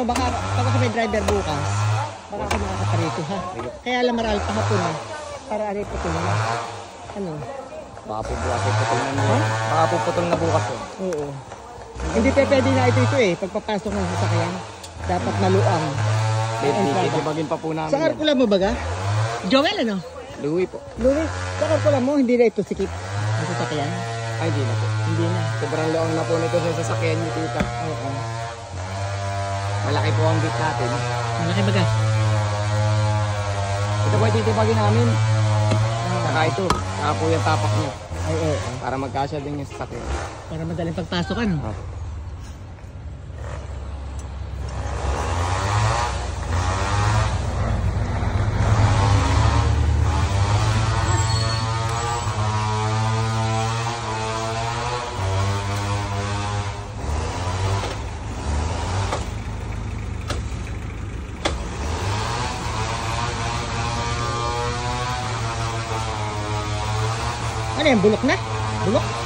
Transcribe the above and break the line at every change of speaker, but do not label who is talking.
baka pag ako may driver bukas, baka ako makakaparito ha. Kaya alam maral pa hapon ha. Para aray putol na. Ano?
Baka po putol na niya. Baka po putol na bukas eh.
Oo. Hindi pa pwede na ito eh. Pagpapasok ng sasakyan, dapat maluang.
Titibagin pa po namin.
Sa karkula mo baga? Joel ano?
Louie po.
Louie, sa karkula mo, hindi na ito sikip ang sasakyan?
Ay, hindi na po.
Hindi na.
Sobrang luang na po nito sa sasakyan niyo, tita.
Oo.
Malaki po ang bit natin.
Malaki baga?
Ito po titibagin namin. Saka ito. Saka po yung tapak niyo.
Ay, oo.
Para magkasya din yung sasakyan.
Para madaling pagpasok ano? Ano yan? Bulok na? Bulok?